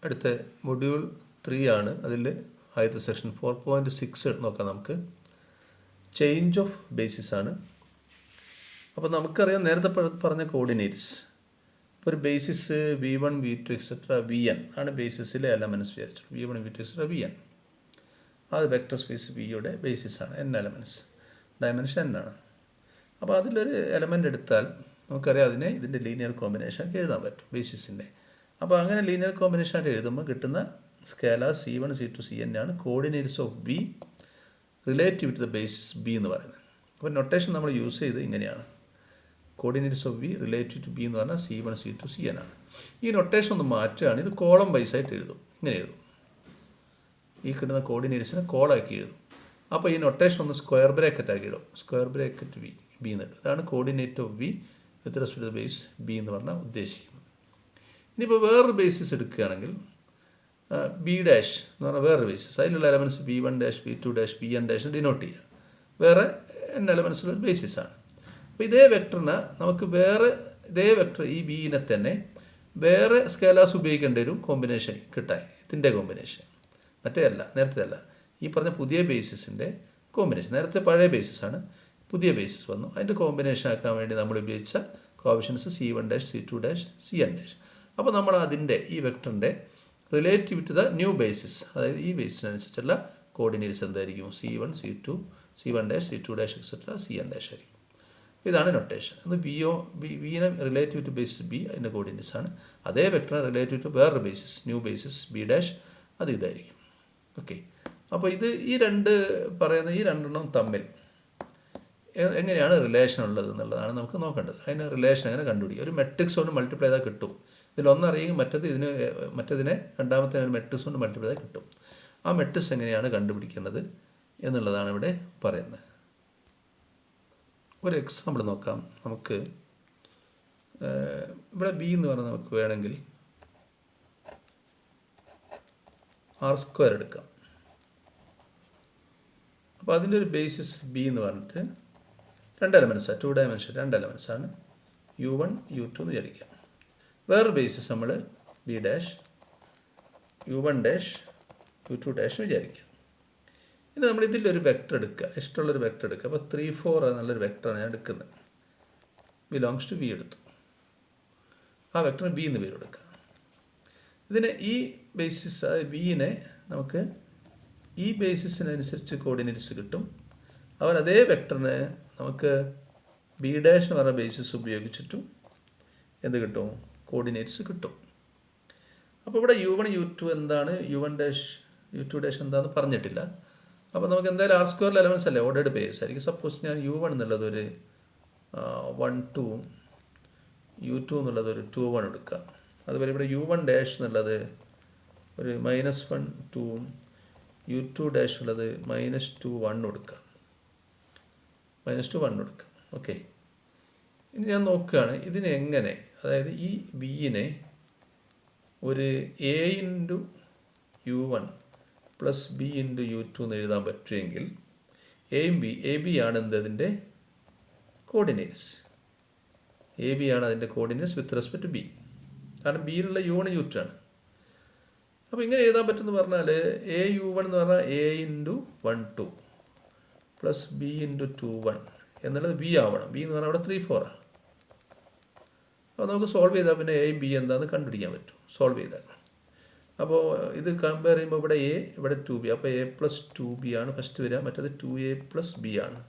അടുത്ത മൊഡ്യൂൾ 3 ആണ്. അതിൽ ആദ്യത്തെ സെക്ഷൻ 4.6 നോക്കാം. നമുക്ക് ചേഞ്ച് ഓഫ് ബേസിസ് ആണ്. അപ്പോൾ നമുക്കറിയാം നേരത്തെ പറഞ്ഞ കോർഡിനേറ്റ്സ്. ഇപ്പോൾ ഒരു basis V1 V2 etcetera Vn ആണ് ബേസിസിലെ എലമെൻറ്റ്സ് വിചാരിച്ചു. V1 V2 എക്സെട്ര Vn അത് വെക്ടർ സ്പേസ് വിയുടെ ബേസിസാണ്. n എലമെൻറ്റ്സ്, ഡയമെൻഷൻ n ആണ്. അപ്പോൾ അതിലൊരു എലമെൻ്റ് എടുത്താൽ നമുക്കറിയാം അതിനെ ഇതിൻ്റെ ലീനിയർ കോമ്പിനേഷൻ എഴുതാൻ പറ്റും ബേസിസിൻ്റെ. അപ്പോൾ അങ്ങനെ ലീനിയർ കോമ്പിനേഷനായിട്ട് എഴുതുമ്പോൾ കിട്ടുന്ന സ്കേലാർ C1 C2 Cn ആണ് coordinates of B relative to the basis B എന്ന് പറയുന്നത്. അപ്പോൾ നൊട്ടേഷൻ നമ്മൾ യൂസ് ചെയ്ത് ഇങ്ങനെയാണ്. Coordinates of B relative to B എന്ന് പറഞ്ഞാൽ C1 C2 Cn ആണ്. ഈ നൊട്ടേഷൻ ഒന്ന് മാറ്റുകയാണ്. ഇത് കോളം വൈസായിട്ട് എഴുതും. ഇങ്ങനെ എഴുതും. ഈ കിട്ടുന്ന കോർഡിനേറ്റ്സിനെ കോളാക്കി എഴുതും. അപ്പോൾ ഈ നൊട്ടേഷൻ ഒന്ന് സ്ക്വയർ ബ്രാക്കറ്റ് ആക്കി ഇടും. സ്ക്വയർ ബ്രാക്കറ്റ് B എന്നിട്ട് ഇതാണ് coordinate of B with respect to base B എന്ന് പറഞ്ഞാൽ ഉദ്ദേശിക്കുന്നത്. ഇനിയിപ്പോൾ വേറൊരു ബേസിസ് എടുക്കുകയാണെങ്കിൽ B ഡാഷ് എന്ന് പറഞ്ഞാൽ വേറൊരു ബേസിസ്. അതിലുള്ള elements B1 dash B2 dash Bn dash denote ചെയ്യുക. വേറെ n എലമെൻറ്റ്സുള്ള ബേസിസാണ്. അപ്പോൾ ഇതേ വെക്ടറിന് നമുക്ക് വേറെ ഇതേ വെക്ടർ ഈ ബീനെ തന്നെ വേറെ സ്കേലാർസ് ഉപയോഗിക്കേണ്ട ഒരു കോമ്പിനേഷൻ കിട്ടാൻ. ഇതിൻ്റെ കോമ്പിനേഷൻ മറ്റേ അല്ല, നേരത്തെ അല്ല, ഈ പറഞ്ഞ പുതിയ ബേസിസിൻ്റെ കോമ്പിനേഷൻ. നേരത്തെ പഴയ ബേസിസാണ്, പുതിയ ബേസിസ് വന്നു. അതിൻ്റെ കോമ്പിനേഷൻ ആക്കാൻ വേണ്ടി നമ്മൾ ഉപയോഗിച്ച coefficients C1 dash C2 dash Cn dash. അപ്പോൾ നമ്മൾ അതിൻ്റെ ഈ വെക്ടറിൻ്റെ relative to the new basis, അതായത് ഈ ബേസിനനുസരിച്ചുള്ള കോർഡിനേറ്റ്സ് എന്തായിരിക്കും? C1 dash C2 dash etcetera Cn dash ആയിരിക്കും. ഇതാണ് നൊട്ടേഷൻ. അത് വിനെ റിലേറ്റീവ് ടു ബേസിസ് B അതിൻ്റെ കോർഡിനേറ്റ്സ് ആണ്. അതേ വെക്ടറിനെ റിലേറ്റീവ് ടു വേറൊരു basis, new basis B dash, അത് ഇതായിരിക്കും. ഓക്കെ. അപ്പോൾ ഈ പറയുന്ന ഈ രണ്ടെണ്ണം തമ്മിൽ എങ്ങനെയാണ് റിലേഷൻ ഉള്ളത് എന്നുള്ളതാണ് നമുക്ക് നോക്കേണ്ടത്. അതിന് റിലേഷൻ എങ്ങനെ കണ്ടുപിടിക്കുക? ഒരു മെട്രിക്സ് കൊണ്ട് മൾട്ടിപ്ലൈ ചെയ്താൽ കിട്ടും. ഇതിലൊന്നറിയെങ്കിൽ മറ്റതിനെ രണ്ടാമത്തെ ഒരു മെട്രിക്സ് കൊണ്ട് മൾട്ടിപ്ലൈ ചെയ്താൽ കിട്ടും. ആ മെട്രിക്സ് എങ്ങനെയാണ് കണ്ടുപിടിക്കേണ്ടത് എന്നുള്ളതാണ് ഇവിടെ പറയുന്നത്. ഒരു എക്സാമ്പിൾ നോക്കാം. നമുക്ക് ഇവിടെ B എന്ന് പറഞ്ഞാൽ നമുക്ക് വേണമെങ്കിൽ R² എടുക്കാം. അപ്പോൾ അതിൻ്റെ ഒരു ബേസിസ് B എന്ന് പറഞ്ഞിട്ട് രണ്ട് എലമെൻറ്റ്സാണ്, 2 ഡയമെൻഷൻ 2 എലമെൻറ്റ്സാണ്, U1 U2 എന്ന് വിചാരിക്കാം. വേറൊരു ബേസിസ് നമ്മൾ B dash U1 dash U2 dash വിചാരിക്കാം. ഇനി നമ്മൾ ഇതിലൊരു വെക്ടർ എടുക്കുക, ഇഷ്ടമുള്ളൊരു വെക്ടർ എടുക്കുക. അപ്പോൾ 3 4 എന്നുള്ളൊരു വെക്ടറാണ് ഞാൻ എടുക്കുന്നത്. ബിലോങ്സ് ടു B എടുത്തു. ആ വെക്ടറിന് B എന്ന് പേര് കൊടുക്കുക. ഇതിന് ഈ ബേസിസ്, അതായത് Bനെ നമുക്ക് ഈ ബേസിസിനനുസരിച്ച് കോർഡിനേറ്റ്സ് കിട്ടും. അവർ അതേ വെക്ടറിന് നമുക്ക് B ഡാഷ് എന്ന് പറഞ്ഞ ബേസിസ് ഉപയോഗിച്ചിട്ടും എന്ത് കിട്ടും? കോർഡിനേറ്റ്സ് കിട്ടും. അപ്പോൾ ഇവിടെ U1 U2 എന്താണ്, U1 ഡാഷ് U2 ഡാഷ് എന്താണെന്ന് പറഞ്ഞിട്ടില്ല. അപ്പോൾ നമുക്ക് എന്തായാലും R² എലമെൻറ്റ്സ് അല്ലേ, ഓർഡേഡ് ബേസ് ആയിരിക്കും. സപ്പോസ് ഞാൻ U1 എന്നുള്ളത് ഒരു 1 2 U2 എന്നുള്ളത് ഒരു 2 1 എടുക്കാം. അതുപോലെ ഇവിടെ U1 ഡാഷ് എന്നുള്ളത് ഒരു -1 2 U2 ഡാഷ് ഉള്ളത് -2 1 കൊടുക്കാം. -2 1 കൊടുക്കാം. ഓക്കെ. ഇനി ഞാൻ നോക്കുകയാണ് ഇതിനെ എങ്ങനെ, അതായത് ഈ ബിയിനെ ഒരു A into U1 plus B into U2 എന്ന് എഴുതാൻ പറ്റുമെങ്കിൽ എ ബി ആണ് എന്തതിൻ്റെ കോർഡിനേറ്റ്സ്. AB ആണ് അതിൻ്റെ coordinates with respect to B. കാരണം ബിയിലുള്ള U1 U2 ആണ്. അപ്പോൾ ഇങ്ങനെ എഴുതാൻ പറ്റുമെന്ന് പറഞ്ഞാൽ AU1 എന്ന് പറഞ്ഞാൽ A into 1 2 plus B into 2 1 എന്നുള്ളത് B ആവണം. B എന്ന് പറഞ്ഞാൽ അവിടെ 3 4 ആണ്. അപ്പോൾ നമുക്ക് സോൾവ് ചെയ്താൽ പിന്നെ A B എന്താണെന്ന് കണ്ടുപിടിക്കാൻ പറ്റും സോൾവ് ചെയ്താൽ. അപ്പോൾ ഇത് കമ്പയർ ചെയ്യുമ്പോൾ ഇവിടെ A ഇവിടെ 2B, അപ്പോൾ A പ്ലസ് 2B ആണ് ഫസ്റ്റ് വരിക. മറ്റേത് 2A പ്ലസ് B ആണ്.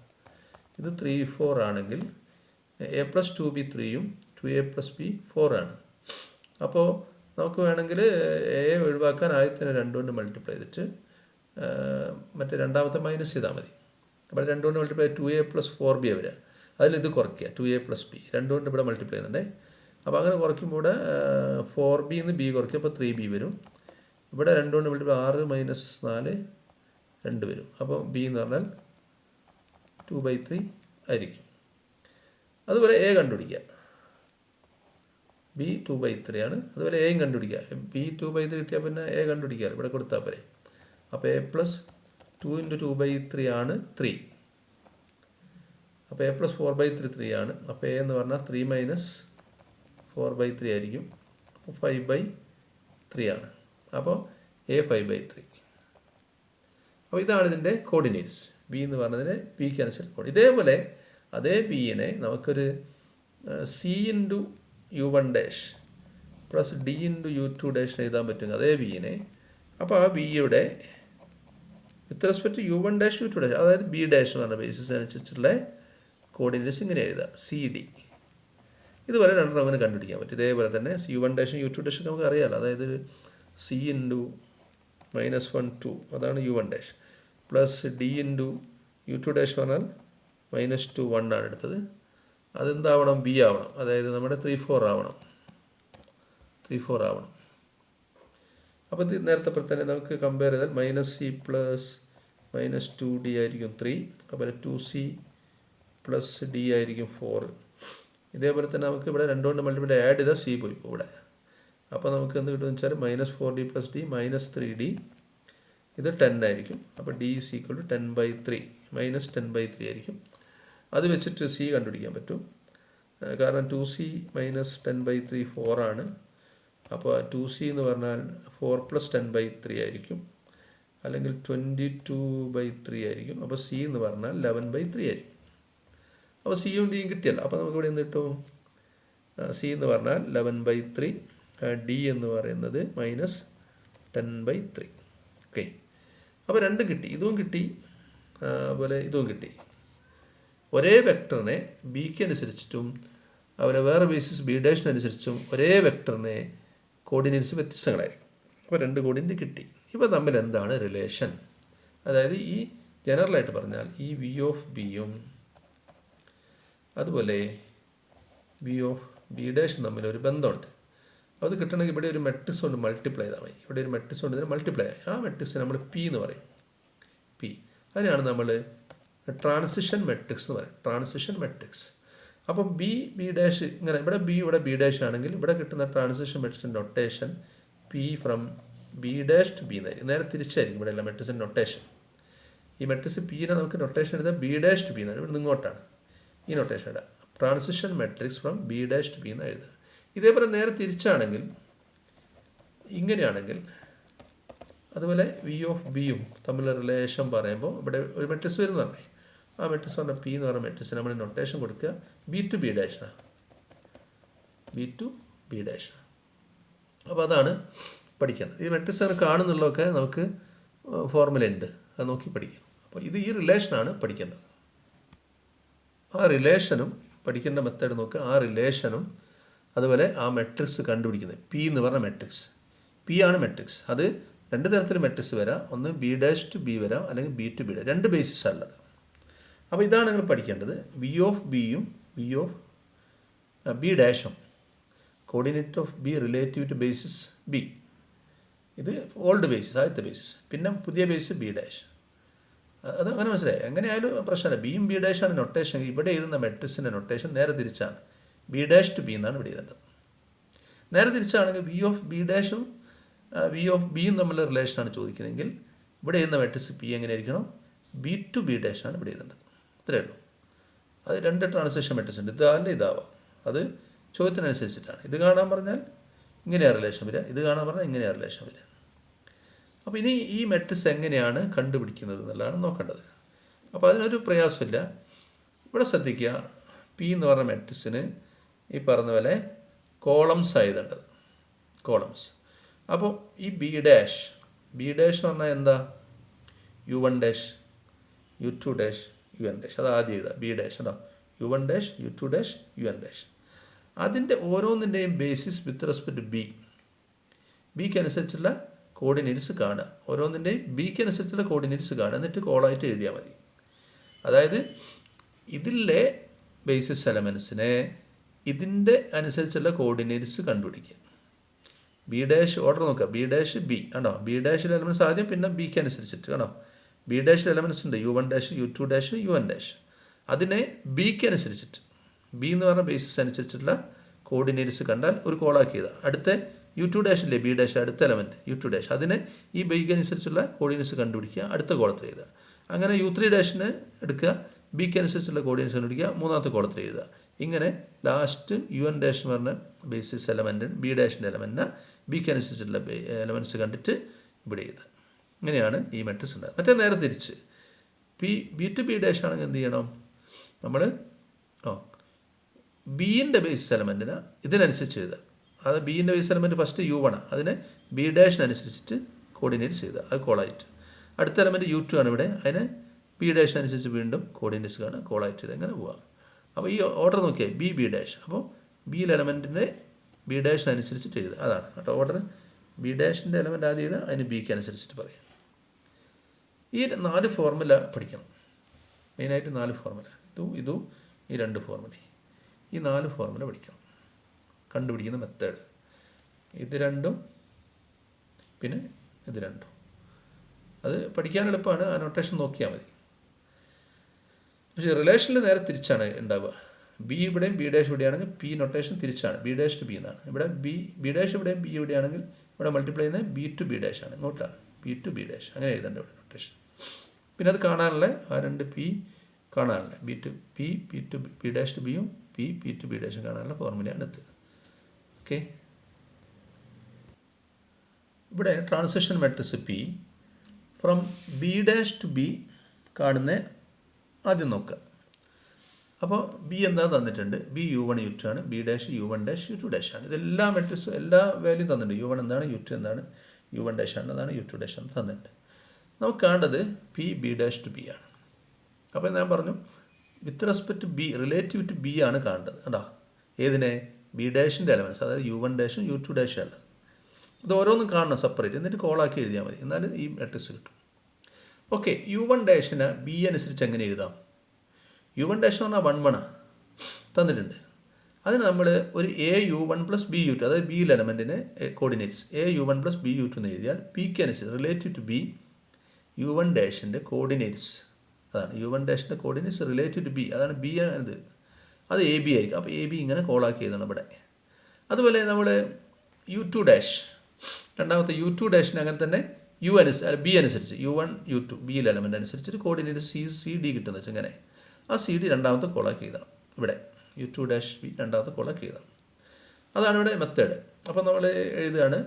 ഇത് 3 4 ആണെങ്കിൽ A plus 2B 3യും 2A plus B 4 ആണ്. അപ്പോൾ നമുക്ക് വേണമെങ്കിൽ A ഒഴിവാക്കാൻ ആദ്യത്തിന് 2 കൊണ്ട് മൾട്ടിപ്ലൈ ചെയ്തിട്ട് മറ്റേ രണ്ടാമത്തെ മൈനസ് ചെയ്താൽ മതി. അപ്പോൾ 2 കൊണ്ട് മൾട്ടിപ്ലൈ 2A പ്ലസ് 4B വരിക. അതിലിത് കുറയ്ക്കുക 2A പ്ലസ് B 2 കൊണ്ട് ഇവിടെ മൾട്ടിപ്ലൈ ചെയ്യുന്നുണ്ടേ. അപ്പോൾ അങ്ങനെ കുറയ്ക്കുമ്പോൾ ഇവിടെ 4B നിന്ന് B കുറയ്ക്കും. അപ്പോൾ 3B വരും. ഇവിടെ 2 കൊണ്ട് മൾട്ടിപ്ലൈ 6 മൈനസ് 4 2 വരും. അപ്പോൾ B എന്ന് പറഞ്ഞാൽ 2/3 ആയിരിക്കും. അതുപോലെ A കണ്ടുപിടിക്കുക. B 2/3 ആണ്. അതുപോലെ എയും കണ്ടുപിടിക്കുക. B 2/3 കിട്ടിയാൽ പിന്നെ A കണ്ടുപിടിക്കുക, ഇവിടെ കൊടുത്താൽ പോരെ. അപ്പോൾ A പ്ലസ് 2 ഇൻറ്റു 2/3 ആണ് 3. അപ്പോൾ A പ്ലസ് 4/3 3 ആണ്. അപ്പോൾ A എന്ന് പറഞ്ഞാൽ 3 മൈനസ് 4/3 ആയിരിക്കും. അപ്പോൾ 5/3 ആണ്. അപ്പോൾ A5/3. അപ്പോൾ ഇതാണ് ഇതിൻ്റെ കോർഡിനേറ്റ്സ്. ബി എന്ന് പറഞ്ഞതിന് പിക്ക് അനുസരിച്ച് കോഡ്. ഇതേപോലെ അതേ ബിയിനെ നമുക്കൊരു C into U1' plus D into U2' എഴുതാൻ പറ്റും അതേ ബിയിനെ. അപ്പോൾ ആ ബിയുടെ വിത്ത് റെസ്പെക്ട് U1' U2', അതായത് B' എന്ന് പറഞ്ഞ ബേസിസ് അനുസരിച്ചുള്ള കോർഡിനേറ്റ്സ് ഇങ്ങനെ എഴുതാം, CD. ഇതുപോലെ രണ്ടെണ്ണം അങ്ങനെ കണ്ടുപിടിക്കാൻ പറ്റും. ഇതേപോലെ തന്നെ U1' U2' നമുക്ക് അറിയാമല്ലോ, അതായത് സി ഇൻറ്റു -1 2 അതാണ് U1' plus D into U2' പറഞ്ഞാൽ -2 1 ആണ് എടുത്തത്. അതെന്താവണം? ബി ആവണം, അതായത് നമ്മുടെ 3 4 ആവണം. അപ്പോൾ ഇത് നേരത്തെ പോലെ തന്നെ നമുക്ക് കമ്പയർ ചെയ്താൽ -C പ്ലസ് -2D ആയിരിക്കും 3, അതുപോലെ 2C പ്ലസ് D ആയിരിക്കും 4. ഇതേപോലെ തന്നെ നമുക്ക് ഇവിടെ 2 കൊണ്ട് മൾട്ടിപ്ലൈ ആഡ് ചെയ്താൽ C പോയി ഇപ്പോൾ ഇവിടെ. അപ്പോൾ നമുക്ക് എന്ത് കിട്ടുമെന്ന് വെച്ചാൽ -4D പ്ലസ് D -3D, ഇത് 10 ആയിരിക്കും. അപ്പോൾ D is equal to 10/3 -10/3 ആയിരിക്കും. അത് വെച്ചിട്ട് C കണ്ടുപിടിക്കാൻ പറ്റും, കാരണം 2C -10/3 4 ആണ്. അപ്പോൾ 2C എന്ന് പറഞ്ഞാൽ 4 + 10/3 ആയിരിക്കും, അല്ലെങ്കിൽ 22/3 ആയിരിക്കും. അപ്പോൾ C എന്ന് പറഞ്ഞാൽ 11/3 ആയിരിക്കും. അപ്പോൾ സിയും ഡിയും കിട്ടിയല്ലോ. അപ്പോൾ നമുക്ക് ഇവിടെ എന്ത് കിട്ടും? C എന്ന് പറഞ്ഞാൽ 11/3, D എന്ന് പറയുന്നത് -10/3. ഓക്കെ, അപ്പോൾ രണ്ടും കിട്ടി, ഇതും കിട്ടി, അതുപോലെ ഇതും കിട്ടി. ഒരേ വെക്ടറിനെ ബിക്ക് അനുസരിച്ചിട്ടും അതുപോലെ വേറെ ബേസിസ് B' അനുസരിച്ചും ഒരേ വെക്ടറിനെ കോർഡിനേറ്റ്സ് വ്യത്യസ്തങ്ങളായിരിക്കും. അപ്പോൾ രണ്ട് കോർഡിനേറ്റ് കിട്ടി. ഇപ്പോൾ തമ്മിൽ എന്താണ് റിലേഷൻ? അതായത് ഈ ജനറലായിട്ട് പറഞ്ഞാൽ ഈ V ഓഫ് ബിയും അതുപോലെ V ഓഫ് B' തമ്മിൽ ഒരു ബന്ധമുണ്ട്. അത് കിട്ടണമെങ്കിൽ ഇവിടെ ഒരു മെട്രിക്സ് കൊണ്ട് മൾട്ടിപ്ലൈ ചെയ്താൽ മതി. ഇവിടെ ഒരു മെട്രിക്സ് കൊണ്ട് ഇതിന് മൾട്ടിപ്ലൈ ആയി. ആ മെട്രിക്സ് നമ്മൾ P എന്ന് പറയും. P അതിനാണ് നമ്മൾ ട്രാൻസിഷൻ മെട്രിക്സ് എന്ന് പറയും, ട്രാൻസിഷൻ മെട്രിക്സ്. അപ്പോൾ B ഇങ്ങനെ ഇവിടെ B ഇവിടെ B' ആണെങ്കിൽ ഇവിടെ കിട്ടുന്ന ട്രാൻസിഷൻ മെട്രിക്സിൻ്റെ notation P from B' to B എന്നായിരിക്കും. നേരെ തിരിച്ചായിരിക്കും ഇവിടെ ഉള്ള മെട്രിക്സിൻ്റെ നൊട്ടേഷൻ. ഈ മെട്രിക്സ് Pനെ നമുക്ക് നൊട്ടേഷൻ എടുത്താൽ B' to B എന്നാണ്, ഇവിടെ ഇങ്ങോട്ടാണ് ഈ നൊട്ടേഷൻ ഇടുക. Transition matrix from B' to B എന്ന് എഴുതുക. ഇതേപോലെ നേരെ തിരിച്ചാണെങ്കിൽ ഇങ്ങനെയാണെങ്കിൽ അതുപോലെ V ഓഫ് ബിയും തമ്മിലുള്ള റിലേഷൻ പറയുമ്പോൾ ഇവിടെ ഒരു മെട്രിക്സ് വരുന്നു പറഞ്ഞേ, ആ മെട്രിക്സ് പറഞ്ഞാൽ P എന്ന് പറഞ്ഞ മെട്രിക്സ് നമ്മൾ നൊട്ടേഷൻ കൊടുക്കുക B to B', B to B'. അപ്പോൾ അതാണ് പഠിക്കേണ്ടത്. ഈ മെട്രിക്സ് അങ്ങനെ കാണുന്നുള്ളതൊക്കെ നമുക്ക് ഫോർമുല ഉണ്ട്, അത് നോക്കി പഠിക്കും. അപ്പോൾ ഇത് ഈ റിലേഷനാണ് പഠിക്കേണ്ടത്. ആ റിലേഷനും പഠിക്കേണ്ട മെത്തേഡ് നോക്കുക, ആ റിലേഷനും അതുപോലെ ആ മെട്രിക്സ് കണ്ടുപിടിക്കുന്നത്. P എന്ന് പറഞ്ഞ മെട്രിക്സ്, P ആണ് മെട്രിക്സ്. അത് രണ്ട് തരത്തിൽ മെട്രിക്സ് വരാം, ഒന്ന് B' to B വരാം, അല്ലെങ്കിൽ B to B', രണ്ട് ബേസിസ് ഉള്ളത്. അപ്പോൾ ഇതാണ് നിങ്ങൾ പഠിക്കേണ്ടത്. V ഓഫ് ബിയും V of B', coordinate of B relative to basis B. ഇത് ഓൾഡ് ബേസിസ്, ആദ്യത്തെ ബേസിസ്. പിന്നെ പുതിയ ബേസ് B'. അത് അങ്ങനെ മനസ്സിലായി. എങ്ങനെയായാലും പ്രശ്നമില്ല. ബിയും B' ആണ് നൊട്ടേഷൻ. ഇവിടെ എഴുതുന്ന മെട്രിക്സിൻ്റെ നൊട്ടേഷൻ നേരെ തിരിച്ചാണ്, B' to B എന്നാണ് ഇവിടെ എഴുതേണ്ടത്. നേരെ തിരിച്ചാണെങ്കിൽ V of B' V of ബിയും തമ്മിലുള്ള റിലേഷനാണ് ചോദിക്കുന്നതെങ്കിൽ ഇവിടെ എഴുതുന്ന മെട്രിക്സ് P എങ്ങനെയായിരിക്കണം? B to B' ആണ് ഇവിടെ എഴുതേണ്ടത്. ഇത്രയേ ഉള്ളൂ. അത് രണ്ട് ട്രാൻസിഷൻ മെട്രിക്സ് ഉണ്ട്, ഇതാവില്ല ഇതാവാം. അത് ചോദ്യത്തിനനുസരിച്ചിട്ടാണ്. ഇത് കാണാൻ പറഞ്ഞാൽ ഇങ്ങനെയാണ് റിലേഷൻ വരിക, ഇത് കാണാൻ പറഞ്ഞാൽ ഇങ്ങനെയാണ് റിലേഷൻ വരിക. അപ്പോൾ ഇനി ഈ മെട്രിക്സ് എങ്ങനെയാണ് കണ്ടുപിടിക്കുന്നത് എന്നുള്ളതാണ് നോക്കേണ്ടത്. അപ്പോൾ അതിനൊരു പ്രയാസമില്ല. ഇവിടെ ശ്രദ്ധിക്കുക, P എന്ന് പറഞ്ഞ മെട്രിക്സിന് ഈ പറഞ്ഞ പോലെ കോളംസ് ആയതുണ്ടത്, കോളംസ്. അപ്പോൾ ഈ B' എന്ന് പറഞ്ഞാൽ എന്താ? U1', U2', UN'. അത് ആദ്യം എഴുതുക, B' കേട്ടോ. U1', U2', UN'. അതിൻ്റെ ഓരോന്നിൻ്റെയും ബേസിസ് വിത്ത് റെസ്പെക്ട് ബിക്ക് അനുസരിച്ചുള്ള കോർഡിനേറ്റ്സ് കാണുക. ഓരോന്നിൻ്റെയും ബിക്ക് അനുസരിച്ചുള്ള കോർഡിനേറ്റ്സ് കാണുക, എന്നിട്ട് കോളായിട്ട് എഴുതിയാൽ മതി. അതായത് ഇതിലെ ബേസിസ് എലമെൻസിനെ ഇതിൻ്റെ അനുസരിച്ചുള്ള കോർഡിനേറ്റ്സ് കണ്ടുപിടിക്കുക. B' ഓർഡർ നോക്കുക, B' B ആണോ? B' എലമെൻറ്റ്സ് ആദ്യം, പിന്നെ ബിക്ക് അനുസരിച്ചിട്ട് കാണോ. B' എലമെൻറ്റ്സ് ഉണ്ട് U1', U2', UN'. അതിനെ ബിക്ക് അനുസരിച്ചിട്ട് B എന്ന് പറഞ്ഞ ബേസിസ് അനുസരിച്ചിട്ടുള്ള കോർഡിനേറ്റ്സ് കണ്ടാൽ ഒരു കോളാക്കിയതാണ്. അടുത്ത U2' ഇല്ലേ, B' അടുത്ത എലമെൻറ്റ് U2', അതിനെ ഈ ബിക്ക് അനുസരിച്ചുള്ള കോർഡിനേറ്റ്സ് കണ്ടുപിടിക്കുക, അടുത്ത കോളത്തിൽ എഴുതുക. അങ്ങനെ U3' എടുക്കുക, ബിക്ക് അനുസരിച്ചുള്ള കോർഡിനേറ്റ്സ് കണ്ടുപിടിക്കുക, മൂന്നാമത്തെ കോളത്തിൽ എഴുതുക. ഇങ്ങനെ ലാസ്റ്റ് UN' എന്ന് പറഞ്ഞ ബേസിസ് എലമെൻറ്റ് B' എലമെൻറ്റിനെ ബിക്ക് അനുസരിച്ചിട്ടുള്ള എലമെൻറ്റ്സ് കണ്ടിട്ട് ഇവിടെ എഴുതുക. ഇങ്ങനെയാണ് ഈ മെട്രിക്സ് ഉണ്ടാകുക. മറ്റേ നേരെ തിരിച്ച് ബി ടു ബി ഡാഷ് ആണെങ്കിൽ എന്ത് ചെയ്യണം? നമ്മൾ ബീൻ്റെ ബേസിസ് എലമെൻറ്റിന് ഇതിനനുസരിച്ച് എഴുതുക. അത് ബീൻ്റെ ബേസ് എലമെൻറ്റ് ഫസ്റ്റ് U1 അതിനെ ബി ഡാഷിനനുസരിച്ചിട്ട് കോർഡിനേറ്റ്സ് എഴുതുക. അത് കോളായിട്ട്. അടുത്ത എലമെൻറ്റ് U2 ആണ് ഇവിടെ, അതിനെ ബി ഡാഷിനനുസരിച്ച് വീണ്ടും കോർഡിനേറ്റ്സ് കാണുക, കോളായിട്ട് ഇത് എങ്ങനെ പോവാം. അപ്പോൾ ഈ ഓർഡർ നോക്കിയാൽ ബി ഡാഷ്. അപ്പോൾ ബിയിൽ എലമെൻറ്റിൻ്റെ ബി ഡാഷിനനുസരിച്ചിട്ട് എഴുതുക. അതാണ് കേട്ടോ ഓർഡർ. ബി ഡാഷിൻ്റെ എലമെൻറ്റ് ആദ്യം ചെയ്താൽ അതിന് ബിക്ക് അനുസരിച്ചിട്ട് പറയാം. ഈ 4 ഫോർമുല പഠിക്കണം. മെയിനായിട്ട് 4 ഫോർമുല, ഇതും ഈ 2 ഫോർമുല, ഈ 4 ഫോർമുല പഠിക്കണം. കണ്ടുപിടിക്കുന്ന മെത്തേഡ് ഇത് രണ്ടും പിന്നെ ഇത് രണ്ടും. അത് പഠിക്കാൻ എളുപ്പമാണ്, ആ നൊട്ടേഷൻ നോക്കിയാൽ മതി. പക്ഷേ റിലേഷനിൽ നേരെ തിരിച്ചാണ് ഉണ്ടാവുക. ബി ഇവിടെയും ബി ഡാഷ് ഇവിടെയാണെങ്കിൽ പി നൊട്ടേഷൻ തിരിച്ചാണ്, ബി ഡാഷ് ടു ബി എന്നാണ്. ഇവിടെ ബി ഡാഷ് ഇവിടെയും ബി ഇവിടെയാണെങ്കിൽ ഇവിടെ മൾട്ടിപ്ലൈ ചെയ്യുന്നത് ബി ടു ബി ഡാഷ് ആണ്, ഇങ്ങോട്ടാണ് ബി ടു ബി ഡാഷ്. അങ്ങനെ എഴുതേണ്ട ഇവിടെ നൊട്ടേഷൻ. പിന്നെ അത് കാണാനുള്ള ആ 2 പി കാണാനുള്ള B to B dash to ബിയും പി ടു ബി ഡാഷും കാണാനുള്ള ഫോർമുലയാണ് ഇത്. ഓക്കെ, ഇവിടെ transition matrix P from B dash to B കാണുന്ന ആദ്യം നോക്കുക. അപ്പോൾ ബി എന്താ തന്നിട്ടുണ്ട്? ബി U1 U2 ആണ്, B dash U1 dash U2 dash ആണ്. ഇതെല്ലാ മെട്രിക്സും എല്ലാ വാല്യൂ തന്നിട്ടുണ്ട്. U1 എന്താണ്, U2 എന്താണ്, U1 ഡാഷ് ആണ് അതാണ്, U2 ഡാഷ് ആണ് തന്നിട്ടുണ്ട്. നമുക്ക് കാണേണ്ടത് P B dash to B ആണ്. അപ്പോൾ ഞാൻ പറഞ്ഞു with respect to B relative to B ആണ് കാണേണ്ടത്. കേട്ടോ ഏതിനെ? ബി ഡാഷിൻ്റെ എലമെൻറ്റ്സ്, അതായത് U1 ഡാഷും U2 ഡാഷും ആണ്. ഇത് ഓരോന്നും കാണണം സെപ്പറേറ്റ്, എന്നിട്ട് കോളാക്കി എഴുതിയാൽ മതി, എന്നാലും ഈ മെട്രിക്സ് കിട്ടും. ഓക്കെ, U1 ഡാഷിന് ബി അനുസരിച്ച് എങ്ങനെ എഴുതാം? U1 ഡാഷ് എന്ന് പറഞ്ഞാൽ 1 1 തന്നിട്ടുണ്ട്. അതിന് നമ്മൾ ഒരു AU1 പ്ലസ് BU2, അതായത് ബിയിൽ എലമെൻറ്റിന് കോർഡിനേറ്റ്സ് AU1 പ്ലസ് BU2 എന്ന് എഴുതിയാൽ പിക്ക് അനുസരിച്ച് റിലേറ്റീവ് ടു ബി U1 ഡാഷിൻ്റെ കോർഡിനേറ്റ്സ്, അതാണ് U1 ഡാഷിൻ്റെ കോർഡിനേറ്റ്സ് റിലേറ്റീവ് ടു ബി, അതാണ് ബി ആണ്. അത് AB ആയിരിക്കും. അപ്പോൾ AB ഇങ്ങനെ കോളാക്കി എഴുതണം ഇവിടെ. അതുപോലെ നമ്മൾ U2 ഡാഷ്, രണ്ടാമത്തെ U2 ഡാഷിന് അങ്ങനെ തന്നെ ബി അനുസരിച്ച് U1 U2 ബിയിൽ എലമെൻ്റ് അനുസരിച്ചിട്ട് കോർഡിനേറ്റ് CD കിട്ടുന്നത് വെച്ചാൽ ഇങ്ങനെ ആ CD രണ്ടാമത്തെ കോളാക്കി എഴുതണം. ഇവിടെ U2 ഡാഷ് ബി രണ്ടാമത്തെ കോളാക്കി എഴുതണം. അതാണ് ഇവിടെ മെത്തേഡ്. അപ്പോൾ നമ്മൾ എഴുതുകയാണ്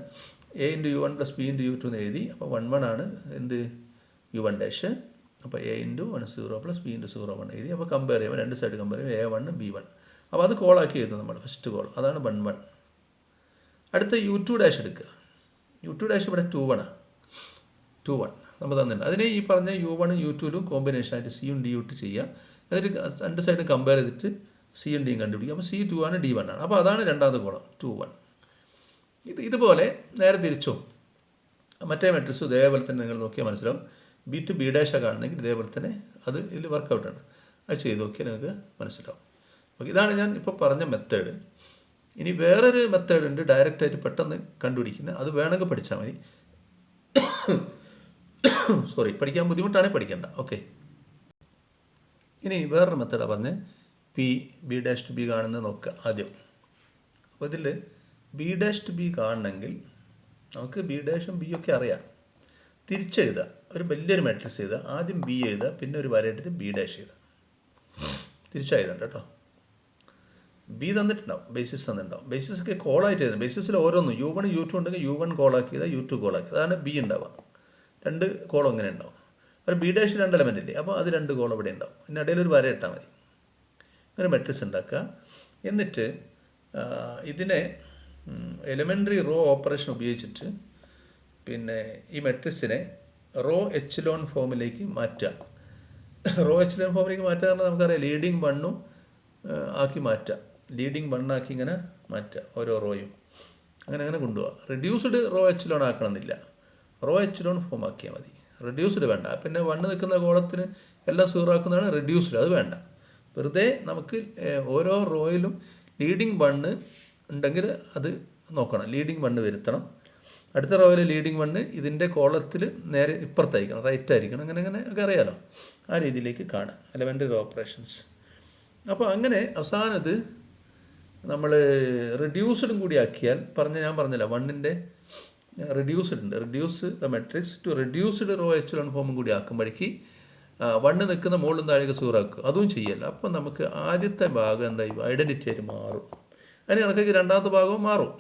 A into U1 plus B into U2 എന്ന് എഴുതി. അപ്പോൾ 1 1 ആണ് എന്ത് U1 ഡാഷ്. അപ്പോൾ A into 1 0 plus B into 0 1 എഴുതി. അപ്പോൾ കമ്പയർ ചെയ്യുമ്പോൾ രണ്ട് സൈഡ് കമ്പയർ ചെയ്യുമ്പോൾ A1 B1. അപ്പോൾ അത് കോളാക്കി എഴുതും നമ്മൾ ഫസ്റ്റ് കോൾ, അതാണ് 1 1. അടുത്ത U2 ഡാഷ് എടുക്കുക. U2 ഡാഷ് ഇവിടെ 2 1 2 1 നമ്മൾ തന്നിട്ടുണ്ട്. അതിനെ ഈ പറഞ്ഞ U1 U2ലും കോമ്പിനേഷനായിട്ട് സിയും DU2 ചെയ്യുക. എന്നിട്ട് രണ്ട് സൈഡും കമ്പയർ ചെയ്തിട്ട് സിയും ഡിയും കണ്ടുപിടിക്കുക. അപ്പോൾ C2 ആണ് D1 ആണ്. അപ്പോൾ അതാണ് രണ്ടാമത്തെ കോളം 2 1. ഇതുപോലെ നേരെ തിരിച്ചോ മറ്റേ മെട്രിക്സ് ഇതേപോലെ തന്നെ നിങ്ങൾ നോക്കിയാൽ മനസ്സിലാവും. ബി ടു ബി ഡാഷാണ് കാണുന്നെങ്കിൽ ഇതേപോലെ തന്നെ അത് ഇതിൽ വർക്കൗട്ടാണ്. അത് ചെയ്ത് നോക്കിയാൽ നിങ്ങൾക്ക് മനസ്സിലാവും. ഓക്കെ, ഇതാണ് ഞാൻ ഇപ്പോൾ പറഞ്ഞ മെത്തേഡ്. ഇനി വേറൊരു മെത്തേഡ് ഉണ്ട് ഡയറക്റ്റായിട്ട് പെട്ടെന്ന് കണ്ടുപിടിക്കുന്ന, അത് വേണമെങ്കിൽ പഠിച്ചാൽ മതി. സോറി, പഠിക്കാൻ ബുദ്ധിമുട്ടാണെങ്കിൽ പഠിക്കണ്ട. ഓക്കെ, ഇനി വേറൊരു മെത്തേഡാണ് പറഞ്ഞ് ബി ഡാഷ് ടു ബി കാണുന്നത് നോക്കുക ആദ്യം. അപ്പോൾ ഇതിൽ ബി ഡാഷ് ടു ബി കാണണമെങ്കിൽ നമുക്ക് ബി ഡാഷും ബി ഒക്കെ അറിയാം. തിരിച്ചെഴുതുക, ഒരു വലിയൊരു മാട്രിക്സ് എഴുതുക. ആദ്യം ബി എഴുതുക, പിന്നെ ഒരു വരയിട്ടിട്ട് ബി ഡാഷ് എഴുതുക. തിരിച്ചെഴുതണ്ട കേട്ടോ. ബി തന്നിട്ടുണ്ടാവും, ബേസിസ് തന്നിട്ടുണ്ടാവും. ബേസിസ് ഒക്കെ കോളായിട്ട് എഴുതുന്നത്. ബേസിസിൽ ഓരോന്നും U1 U2 ഉണ്ടെങ്കിൽ U1 കോളാക്കി ചെയ്താൽ U2 കോളാക്കി, അതാണ് ബി ഉണ്ടാവുക. 2 കോളം ഇങ്ങനെ ഉണ്ടാവും. ഒരു ബി ഡാഷ് 2 എലമെൻ്റ് ഇല്ലേ, അപ്പോൾ അത് 2 കോളം ഇവിടെ ഉണ്ടാവും. പിന്നെ ഇടയിൽ ഒരു വര ഇട്ടാൽ മതി. അങ്ങനെ മെട്രിക്സ് ഉണ്ടാക്കുക. എന്നിട്ട് ഇതിനെ എലിമെൻ്ററി റോ ഓപ്പറേഷൻ ഉപയോഗിച്ചിട്ട് പിന്നെ ഈ മെട്രിക്സിനെ റോ എച്ച്ലോൺ ഫോമിലേക്ക് മാറ്റുക. റോ എച്ച്ലോൺ ഫോമിലേക്ക് മാറ്റുക പറഞ്ഞാൽ നമുക്കറിയാം ലീഡിങ് 1 ആക്കി മാറ്റുക. ലീഡിങ് 1 ആക്കി ഇങ്ങനെ മാറ്റുക ഓരോ റോയും. അങ്ങനെ കൊണ്ടുപോകുക. റെഡ്യൂസ്ഡ് റോ എച്ച്ലോൺ ആക്കണമെന്നില്ല, റോ എച്ച്ലോൺ ഫോം ആക്കിയാൽ മതി. റെഡ്യൂസ്ഡ് വേണ്ട. പിന്നെ 1 നിൽക്കുന്ന കോളത്തിന് എല്ലാം 0 ആക്കുന്നതാണ് റെഡ്യൂസ്ഡ്, അത് വേണ്ട. വെറുതെ നമുക്ക് ഓരോ റോയിലും ലീഡിങ് 1 ഉണ്ടെങ്കിൽ അത് നോക്കണം, ലീഡിങ് 1 വരുത്തണം. അടുത്ത റോയിൽ ലീഡിങ് 1 ഇതിൻ്റെ കോളത്തിൽ നേരെ ഇപ്പുറത്തായിരിക്കണം, റൈറ്റ് ആയിരിക്കണം. അങ്ങനെ ഒക്കെ അറിയാലോ. ആ രീതിയിലേക്ക് കാണാം എലമെൻ്ററി ഓപ്പറേഷൻസ്. അപ്പോൾ അങ്ങനെ അവസാനം ഇത് നമ്മൾ റെഡ്യൂസ്ഡും കൂടി ആക്കിയാൽ ഞാൻ പറഞ്ഞില്ല 1ൻ്റെ റെഡ്യൂസ്ഡ് ഉണ്ട്, reduce the matrix to reduced row echelon ഫോമും കൂടി ആക്കുമ്പോഴേക്ക് 1 നിൽക്കുന്ന മുകളിൽ താഴേക്ക് 0 ആക്കുക. അതും ചെയ്യല്ല. അപ്പോൾ നമുക്ക് ആദ്യത്തെ ഭാഗം എന്തായി ഐഡൻറ്റിറ്റി ആയിട്ട് മാറും. അതിന് കണക്കാക്കി രണ്ടാമത്തെ ഭാഗവും മാറും.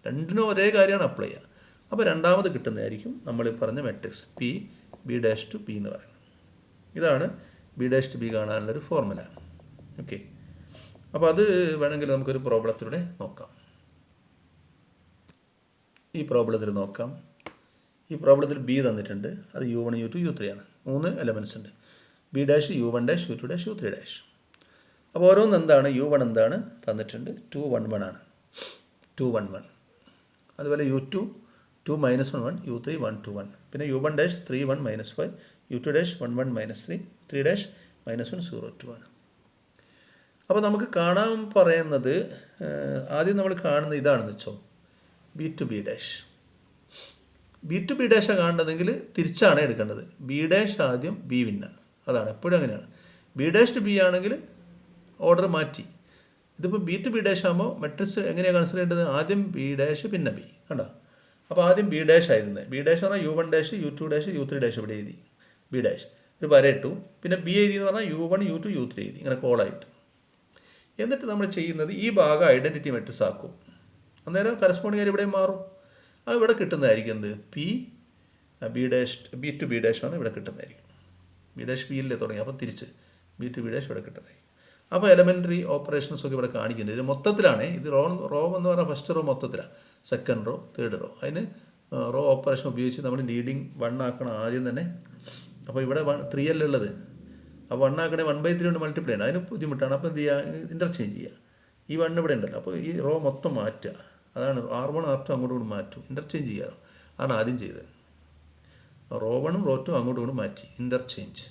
രണ്ടിനും ഒരേ കാര്യമാണ് അപ്ലൈ ചെയ്യുക. അപ്പോൾ രണ്ടാമത് കിട്ടുന്നതായിരിക്കും നമ്മൾ പറഞ്ഞ matrix P B dash to P എന്ന് പറയുന്നത്. ഇതാണ് ബി ഡാഷ് ടു ബി കാണാനുള്ളൊരു ഫോർമുല. ഓക്കെ, അപ്പോൾ അത് വേണമെങ്കിൽ നമുക്കൊരു പ്രോബ്ലത്തിലൂടെ നോക്കാം. ഈ പ്രോബ്ലത്തിൽ നോക്കാം. ഈ പ്രോബ്ലത്തിൽ ബി തന്നിട്ടുണ്ട്. അത് U1 U2 U3 ആണ്. 3 എലമെൻറ്റ്സ് ഉണ്ട്. B dash U1 dash U2 dash U3 dash. അപ്പോൾ ഓരോന്ന് എന്താണ്, U1 എന്താണ് തന്നിട്ടുണ്ട്, 2 1 1 ആണ്, 2 1 1. അതുപോലെ U2 2 -1 1, U3 1 2 1. പിന്നെ U1 dash 3 1 -5, U2 dash 1 1 -3, 3 dash -1 0 2 ആണ്. അപ്പോൾ നമുക്ക് കാണാൻ പറയുന്നത്, ആദ്യം നമ്മൾ കാണുന്നത് ഇതാണെന്ന് വെച്ചോ, B to B dash. B to B ഡാഷാണ് കാണേണ്ടതെങ്കിൽ തിരിച്ചാണ് എടുക്കേണ്ടത്. ബി ഡാഷ് ആദ്യം ബി പിന്നെ, അതാണ് എപ്പോഴും അങ്ങനെയാണ്. ബി ഡാഷ് ടു ബി ആണെങ്കിൽ ഓർഡർ മാറ്റി. ഇതിപ്പോൾ ബി ടു ബി ഡാഷ് ആകുമ്പോൾ മെട്രിക്സ് എങ്ങനെയാണ് കൺസിഡർ ചെയ്യേണ്ടത്, ആദ്യം ബി ഡാഷ് പിന്നെ ബി, കണ്ടോ. അപ്പോൾ ആദ്യം ബി ഡാഷ് ആയിരുന്നത്, ബി ഡാഷ് എന്ന് പറഞ്ഞാൽ U1 dash U2 dash U3 dash ഇവിടെ എഴുതി, ബി ഡാഷ് ഒരു വര ഇട്ടു. പിന്നെ ബി എഴുതി എന്ന് പറഞ്ഞാൽ U1 U2 U3 എഴുതി, ഇങ്ങനെ കോളായിട്ട്. എന്നിട്ട് നമ്മൾ ചെയ്യുന്നത് ഈ ഭാഗം ഐഡൻറ്റിറ്റി മെട്രിക്സ് ആക്കും. അന്നേരം കറസ്പോണ്ടിങ് ആയി ഇവിടെ മാറും. അത് ഇവിടെ കിട്ടുന്നതായിരിക്കും എന്ത്, P B dash B to B dash ആണ് ഇവിടെ കിട്ടുന്നതായിരിക്കും. ബി ഡാഷ് ബിയിലേ തുടങ്ങി, അപ്പോൾ തിരിച്ച് ബി ടു ബി ഡാഷ് ഇവിടെ കിട്ടുന്നതായിരിക്കും. അപ്പോൾ എലമെൻ്ററി ഓപ്പറേഷൻസൊക്കെ ഇവിടെ കാണിക്കുന്നത് ഇത് മൊത്തത്തിലാണ്. ഇത് റോ എന്ന് പറഞ്ഞാൽ ഫസ്റ്റ് റോ മൊത്തത്തിലാണ്, സെക്കൻഡ് റോ തേർഡ് റോ. അതിന് റോ ഓപ്പറേഷൻ ഉപയോഗിച്ച് നമ്മൾ ലീഡിങ് 1 ആക്കണം ആദ്യം തന്നെ. അപ്പോൾ ഇവിടെ 3 അല്ലേ ഉള്ളത്, അപ്പോൾ 1 ആക്കണേ 1/3 കൊണ്ട് മൾട്ടിപ്ലൈ ചെയ്യണം, അതിന് ബുദ്ധിമുട്ടാണ്. അപ്പോൾ എന്ത് ചെയ്യുക, ഇൻ്റർചേഞ്ച് ചെയ്യുക. ഈ 1 ഇവിടെ ഉണ്ടല്ലോ, അപ്പോൾ ഈ റോ മൊത്തം മാറ്റുക. അതാണ് R1 R2 അങ്ങോട്ടും കൂടി മാറ്റും, ഇൻ്റർചേഞ്ച് ചെയ്യാറ്. അതാണ് ആദ്യം ചെയ്തത്. റോ 1ഉം റോ 2 അങ്ങോട്ടും കൂടി മാറ്റി, ഇൻ്റർചേഞ്ച്.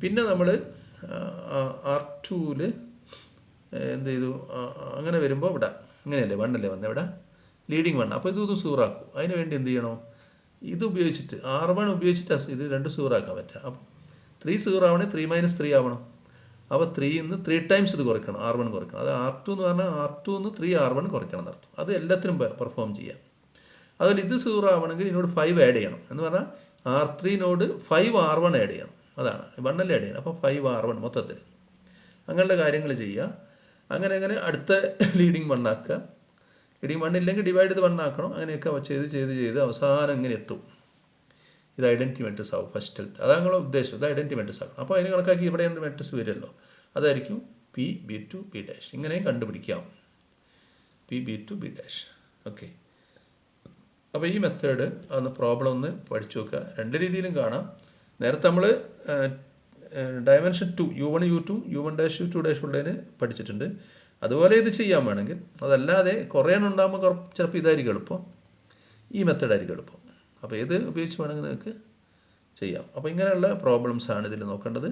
പിന്നെ നമ്മൾ R2ൽ എന്ത് ചെയ്തു, അങ്ങനെ വരുമ്പോൾ ഇവിടെ ഇങ്ങനെയല്ലേ 1 അല്ലേ വന്നത്, ഇവിടെ ലീഡിങ് 1. അപ്പോൾ ഇത് 0 ആക്കും. അതിന് വേണ്ടി എന്ത് ചെയ്യണോ, ഇത് ഉപയോഗിച്ചിട്ട് R1 ഉപയോഗിച്ചിട്ട് ഇത് 2 0 ആക്കാൻ പറ്റുക. അപ്പോൾ 3 0 ആവണേ 3 - 3 ആവണം. അപ്പോൾ 3 3 ടൈംസ് ഇത് കുറയ്ക്കണം, R1 കുറയ്ക്കണം. അത് R2 എന്ന് പറഞ്ഞാൽ R2 3 R1 കുറയ്ക്കണം എന്നർത്ഥം. അത് എല്ലാത്തിനും പെർഫോം ചെയ്യാം. അതുപോലെ ഇത് 0 ആവണമെങ്കിൽ ഇതിനോട് 5 ആഡ് ചെയ്യണം. എന്ന് പറഞ്ഞാൽ R3നോട് 5 R1 ആഡ് ചെയ്യണം. അതാണ് 1 അല്ലേ ആഡ് ചെയ്യണം. അപ്പോൾ 5 R1 മൊത്തത്തിൽ അങ്ങനെയുള്ള കാര്യങ്ങൾ ചെയ്യുക. അങ്ങനെ അടുത്ത ലീഡിങ് 1 ആക്കുക. ലീഡിങ് 1 ഇല്ലെങ്കിൽ ഡിവൈഡ് ചെയ്ത് 1 ആക്കണം. അങ്ങനെയൊക്കെ ചെയ്ത് അവസാനം ഇങ്ങനെ എത്തും. ഇത് ഐഡൻറ്റിറ്റി മെട്രിക്സ് ആവും ഫസ്റ്റ്. അതാണ് നിങ്ങളുടെ ഉദ്ദേശം, ഇത് ഐഡൻറ്റിറ്റി മെട്രിക്സ് ആകും. അപ്പോൾ അതിന് കണക്കാക്കി ഇവിടെ മെട്രിക്സ് വരുമല്ലോ, അതായിരിക്കും P B to B dash. ഇങ്ങനെയും കണ്ടുപിടിക്കാം, P B to B dash. Okay, അപ്പോൾ ഈ മെത്തേഡ് ഒന്ന് പ്രോബ്ലം ഒന്ന് പഠിച്ചു നോക്കുക. 2 രീതിയിലും കാണാം. നേരത്തെ നമ്മൾ dimension 2 U1 U2 U1 dash U2 dash ഉള്ളതിന് പഠിച്ചിട്ടുണ്ട്. അതുപോലെ ഇത് ചെയ്യാൻ വേണമെങ്കിൽ, അതല്ലാതെ കുറേ ഉണ്ടാകുമ്പോൾ ചിലപ്പോൾ ഇതായിരിക്കും എളുപ്പം, ഈ മെത്തേഡായിരിക്കും എളുപ്പം. അപ്പോൾ ഇത് ഉപയോഗിച്ച് വേണമെങ്കിൽ നിങ്ങൾക്ക് ചെയ്യാം. അപ്പോൾ ഇങ്ങനെയുള്ള പ്രോബ്ലംസാണ് ഇതിൽ നോക്കേണ്ടത്.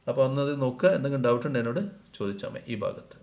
അപ്പോൾ ഒന്നത് നോക്കുക. എന്തെങ്കിലും ഡൗട്ട് ഉണ്ടെങ്കിൽ എന്നോട് ചോദിച്ചാൽ മതി ഈ ഭാഗത്ത്.